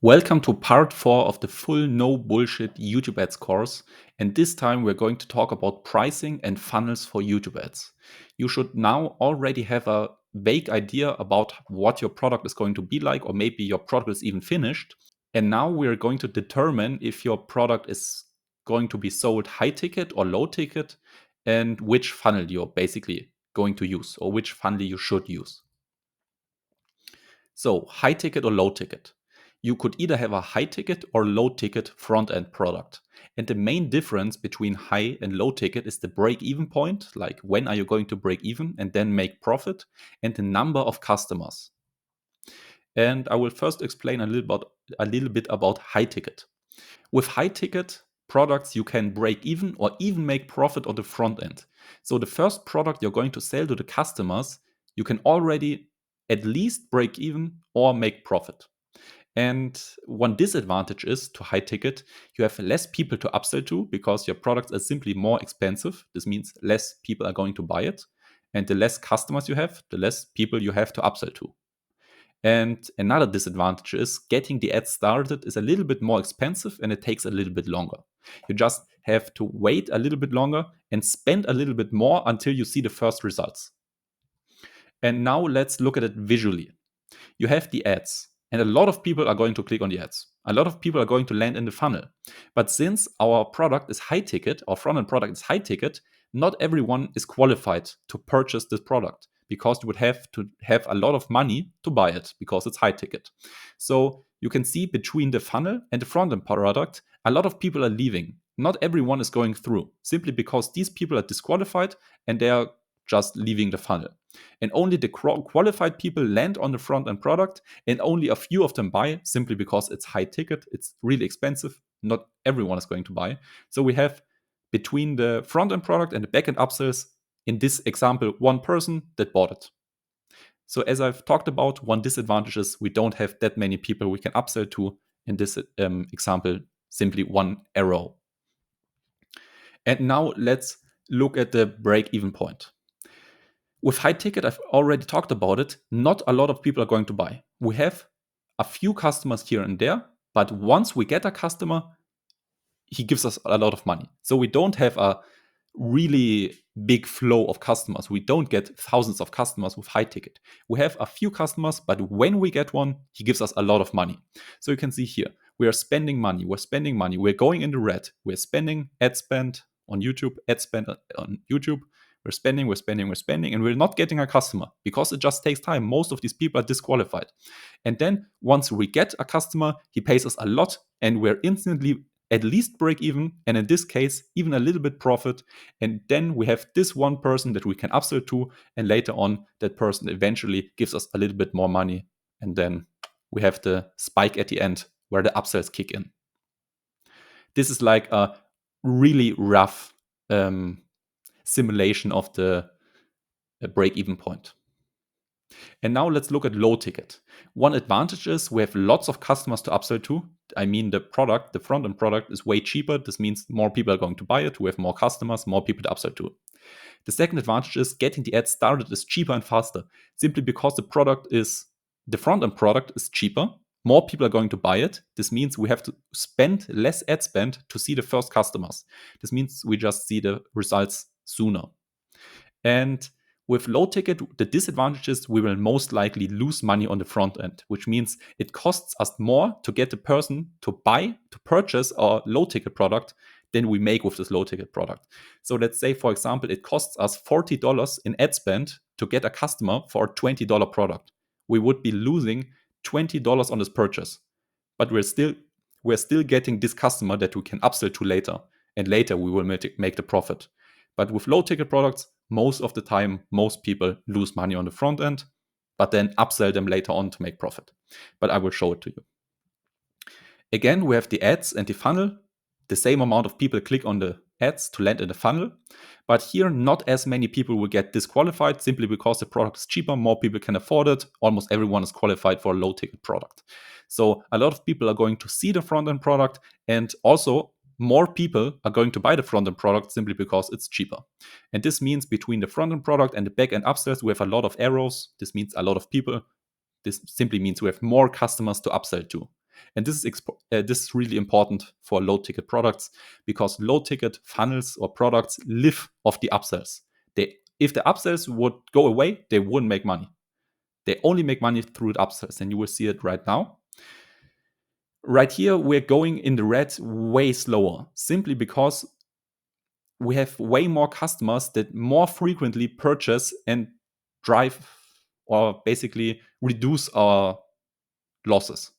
Welcome to part 4 of the full no bullshit YouTube ads course. And this time we're going to talk about pricing and funnels for YouTube ads. You should now already have a vague idea about what your product is going to be like, or maybe your product is even finished. And now we're going to determine if your product is going to be sold high ticket or low ticket, and which funnel you're basically going to use, or which funnel you should use. So, high ticket or low ticket. You could either have a high ticket or low ticket front end product. And the main difference between high and low ticket is the break even point, like when are you going to break even and then make profit, and the number of customers. And I will first explain a little bit about high ticket. With high ticket products, you can break even or even make profit on the front end. So the first product you're going to sell to the customers, you can already at least break even or make profit. And one disadvantage is to high ticket, you have less people to upsell to because your products are simply more expensive. This means less people are going to buy it. And the less customers you have, the less people you have to upsell to. And another disadvantage is getting the ad started is a little bit more expensive and it takes a little bit longer. You just have to wait a little bit longer and spend a little bit more until you see the first results. And now let's look at it visually. You have the ads, and a lot of people are going to click on the ads. A lot of people are going to land in the funnel. But since our product is high ticket, our front end product is high ticket, not everyone is qualified to purchase this product because you would have to have a lot of money to buy it because it's high ticket. So you can see between the funnel and the front end product, a lot of people are leaving. Not everyone is going through simply because these people are disqualified and they are just leaving the funnel. And only the qualified people land on the front end product, and only a few of them buy simply because it's high ticket, it's really expensive. Not everyone is going to buy. So we have between the front end product and the back end upsells, in this example, one person that bought it. So as I've talked about, one disadvantage is we don't have that many people we can upsell to. In this example, simply one arrow. And now let's look at the break-even point. With high ticket, I've already talked about it. Not a lot of people are going to buy. We have a few customers here and there, but once we get a customer, he gives us a lot of money. So we don't have a really big flow of customers. We don't get thousands of customers with high ticket. We have a few customers, but when we get one, he gives us a lot of money. So you can see here, we are spending money. We're spending money. We're going in the red. We're spending ad spend on YouTube, ad spend on YouTube. We're spending, and we're not getting a customer because it just takes time. Most of these people are disqualified. And then once we get a customer, he pays us a lot, and we're instantly at least break even, and in this case, even a little bit profit. And then we have this one person that we can upsell to, and later on, that person eventually gives us a little bit more money. And then we have the spike at the end where the upsells kick in. This is like a really rough simulation of the break-even point. And now let's look at low ticket. One advantage is we have lots of customers to upsell to. I mean, the front-end product is way cheaper. This means more people are going to buy it. We have more customers, more people to upsell to. The second advantage is getting the ad started is cheaper and faster, simply because the front-end product is cheaper. More people are going to buy it. This means we have to spend less ad spend to see the first customers. This means we just see the results sooner. And with low ticket, the disadvantage is we will most likely lose money on the front end, which means it costs us more to get the person to purchase our low ticket product than we make with this low ticket product. So let's say, for example, it costs us $40 in ad spend to get a customer for a $20 product. We would be losing $20 on this purchase, but we're still getting this customer that we can upsell to later, and later we will make the profit. But with low ticket products, most of the time, most people lose money on the front end, but then upsell them later on to make profit. But I will show it to you. Again, we have the ads and the funnel. The same amount of people click on the ads to land in the funnel. But here, not as many people will get disqualified simply because the product is cheaper. More people can afford it. Almost everyone is qualified for a low ticket product. So a lot of people are going to see the front end product, and also more people are going to buy the front end product simply because it's cheaper. And this means between the front end product and the back end upsells, we have a lot of arrows. This means a lot of people. This simply means we have more customers to upsell to. And this is really important for low ticket products because low ticket funnels or products live off the upsells. If the upsells would go away, they wouldn't make money. They only make money through the upsells, and you will see it right now. Right here, we're going in the red way slower, simply because we have way more customers that more frequently purchase and drive or basically reduce our losses.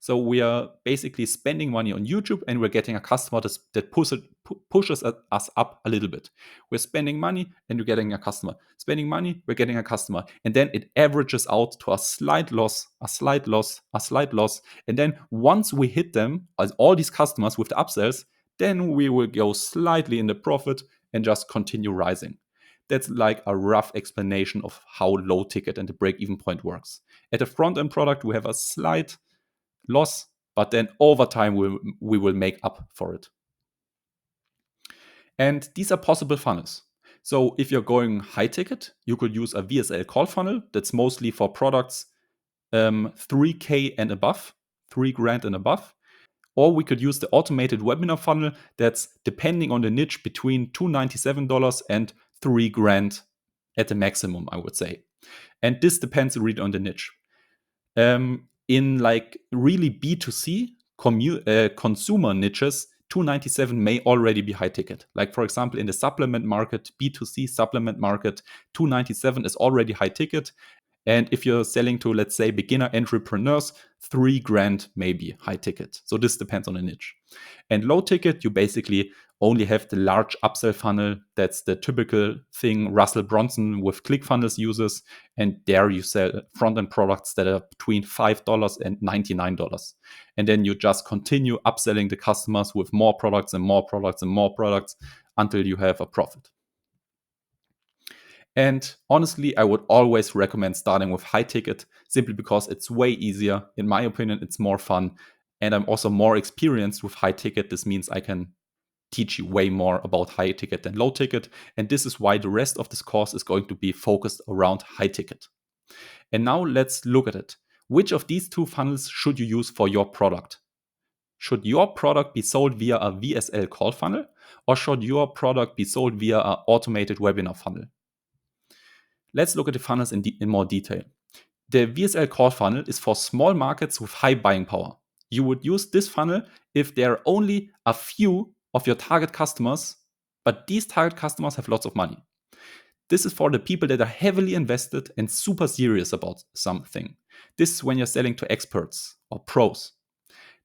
So we are basically spending money on YouTube and we're getting a customer that pushes us up a little bit. We're spending money and we're getting a customer. Spending money, we're getting a customer. And then it averages out to a slight loss, a slight loss, a slight loss. And then once we hit them, as all these customers with the upsells, then we will go slightly in the profit and just continue rising. That's like a rough explanation of how low ticket and the break-even point works. At the front-end product, we have a slight loss, but then over time we will make up for it. And these are possible funnels. So if you're going high ticket, you could use a VSL call funnel that's mostly for products 3K and above, 3 grand and above. Or we could use the automated webinar funnel that's depending on the niche between $297 and 3 grand at the maximum, I would say. And this depends really on the niche. In like really B2C consumer niches, 297 may already be high ticket. Like for example, in the supplement market, B2C supplement market, 297 is already high ticket. And if you're selling to, let's say, beginner entrepreneurs, 3 grand may be high ticket. So this depends on the niche. And low ticket, you basically only have the large upsell funnel. That's the typical thing Russell Brunson with ClickFunnels uses. And there you sell front-end products that are between $5 and $99. And then you just continue upselling the customers with more products and more products and more products until you have a profit. And honestly, I would always recommend starting with high ticket simply because it's way easier. In my opinion, it's more fun. And I'm also more experienced with high ticket. This means I can teach you way more about high ticket than low ticket. And this is why the rest of this course is going to be focused around high ticket. And now let's look at it. Which of these two funnels should you use for your product? Should your product be sold via a VSL call funnel, or should your product be sold via an automated webinar funnel? Let's look at the funnels in more detail. The VSL call funnel is for small markets with high buying power. You would use this funnel if there are only a few of your target customers, but these target customers have lots of money. This is for the people that are heavily invested and super serious about something. This is when you're selling to experts or pros.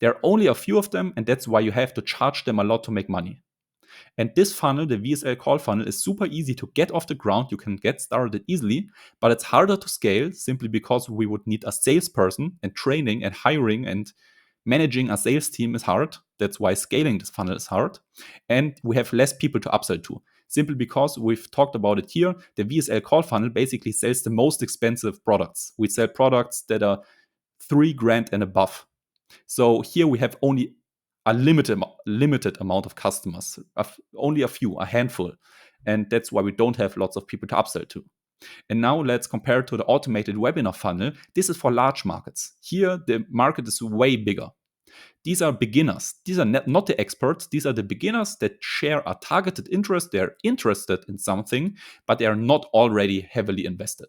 There are only a few of them, and that's why you have to charge them a lot to make money. And this funnel, the VSL call funnel, is super easy to get off the ground. You can get started easily, but it's harder to scale simply because we would need a salesperson, and training and hiring and managing a sales team is hard. That's why scaling this funnel is hard. And we have less people to upsell to, simply because we've talked about it here. The VSL call funnel basically sells the most expensive products. We sell products that are 3 grand and above. So here we have only a limited amount of customers, only a few, a handful. And that's why we don't have lots of people to upsell to. And now let's compare it to the automated webinar funnel. This is for large markets. Here, the market is way bigger. These are beginners. These are not the experts. These are the beginners that share a targeted interest. They're interested in something, but they are not already heavily invested.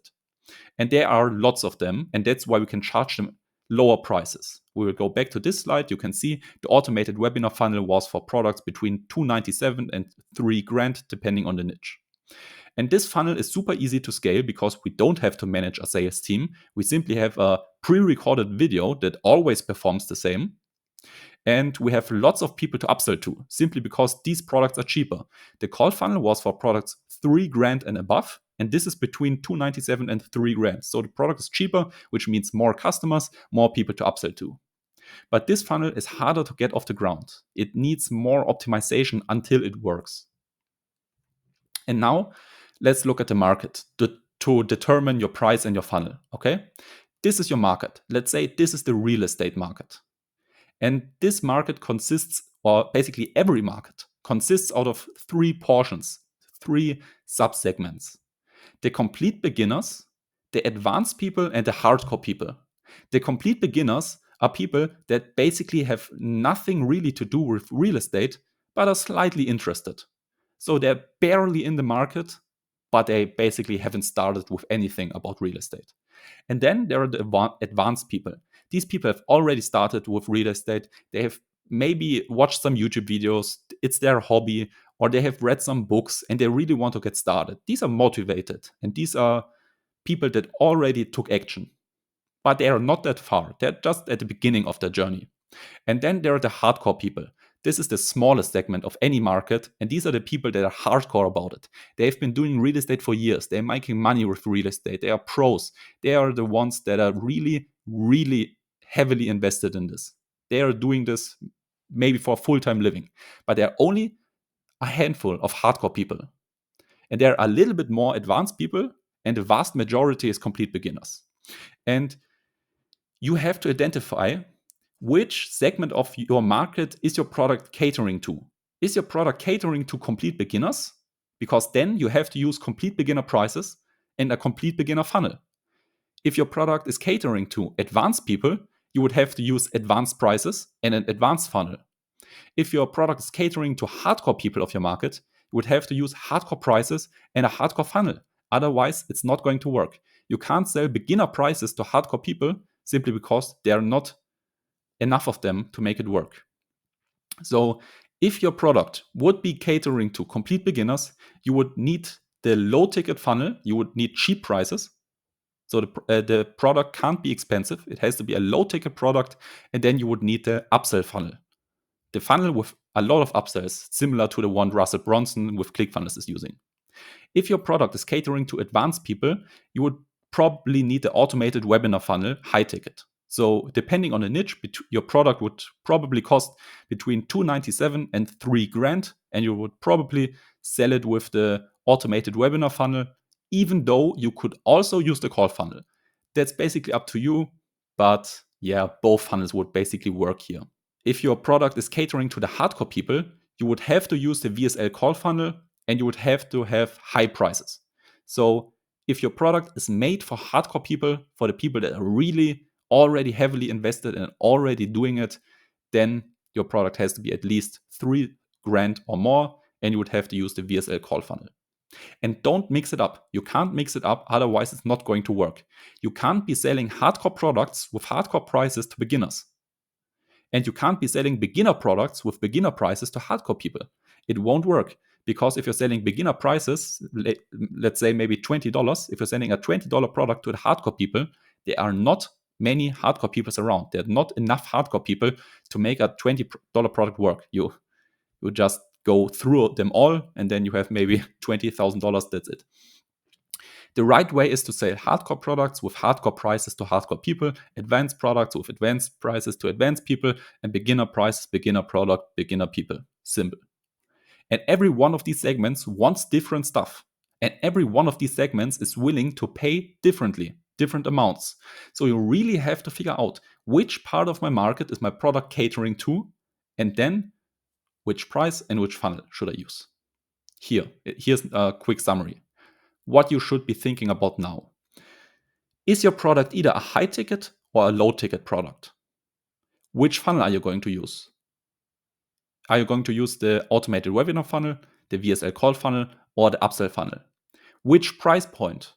And there are lots of them. And that's why we can charge them lower prices. We will go back to this slide. You can see the automated webinar funnel was for products between $297 and 3 grand, depending on the niche. And this funnel is super easy to scale because we don't have to manage a sales team. We simply have a pre-recorded video that always performs the same. And we have lots of people to upsell to, simply because these products are cheaper. The call funnel was for products 3 grand and above, and this is between $297 and 3 grand. So the product is cheaper, which means more customers, more people to upsell to. But this funnel is harder to get off the ground. It needs more optimization until it works. And now let's look at the market to determine your price and your funnel, okay? This is your market. Let's say this is the real estate market. And this market consists, or basically every market, consists out of 3 portions, 3 subsegments. The complete beginners, the advanced people, and the hardcore people. The complete beginners are people that basically have nothing really to do with real estate, but are slightly interested. So they're barely in the market, but they basically haven't started with anything about real estate. And then there are the advanced people. These people have already started with real estate. They have maybe watched some YouTube videos, it's their hobby, or they have read some books and they really want to get started. These are motivated, and these are people that already took action, but they are not that far. They're just at the beginning of their journey. And then there are the hardcore people. This is the smallest segment of any market, and these are the people that are hardcore about it. They've been doing real estate for years. They're making money with real estate. They are pros. They are the ones that are really, really heavily invested in this. They are doing this maybe for full-time living, but there are only a handful of hardcore people. And there are a little bit more advanced people, and the vast majority is complete beginners. And you have to identify which segment of your market is your product catering to. Is your product catering to complete beginners? Because then you have to use complete beginner prices and a complete beginner funnel. If your product is catering to advanced people, you would have to use advanced prices and an advanced funnel. If your product is catering to hardcore people of your market, you would have to use hardcore prices and a hardcore funnel. Otherwise, it's not going to work. You can't sell beginner prices to hardcore people simply because there are not enough of them to make it work. So if your product would be catering to complete beginners, you would need the low ticket funnel, you would need cheap prices. So the product can't be expensive. It has to be a low ticket product. And then you would need the upsell funnel. The funnel with a lot of upsells, similar to the one Russell Brunson with ClickFunnels is using. If your product is catering to advanced people, you would probably need the automated webinar funnel, high ticket. So depending on the niche, your product would probably cost between $297 and $3,000, and you would probably sell it with the automated webinar funnel, even though you could also use the call funnel. That's basically up to you, but yeah, both funnels would basically work here. If your product is catering to the hardcore people, you would have to use the VSL call funnel, and you would have to have high prices. So if your product is made for hardcore people, for the people that are really already heavily invested and already doing it, then your product has to be at least $3,000 or more, and you would have to use the VSL call funnel. And don't mix it up. You can't mix it up, otherwise it's not going to work. You can't be selling hardcore products with hardcore prices to beginners. And you can't be selling beginner products with beginner prices to hardcore people. It won't work, because if you're selling beginner prices, let's say maybe $20, if you're selling a $20 product to the hardcore people, there are not many hardcore people around. There are not enough hardcore people to make a $20 product work. You just go through them all, and then you have maybe $20,000. That's it. The right way is to sell hardcore products with hardcore prices to hardcore people, advanced products with advanced prices to advanced people, and beginner prices, beginner product, beginner people. Simple. And every one of these segments wants different stuff. And every one of these segments is willing to pay differently, different amounts. So you really have to figure out which part of my market is my product catering to, and then which price and which funnel should I use. Here's a quick summary. What you should be thinking about now. Is your product either a high ticket or a low ticket product? Which funnel are you going to use? Are you going to use the automated webinar funnel, the VSL call funnel, or the upsell funnel? Which price point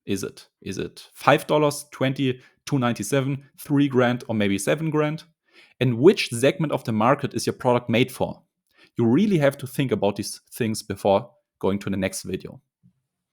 is it? Is it $5, $20, $297, $3,000, or maybe $7,000? And which segment of the market is your product made for? You really have to think about these things before going to the next video.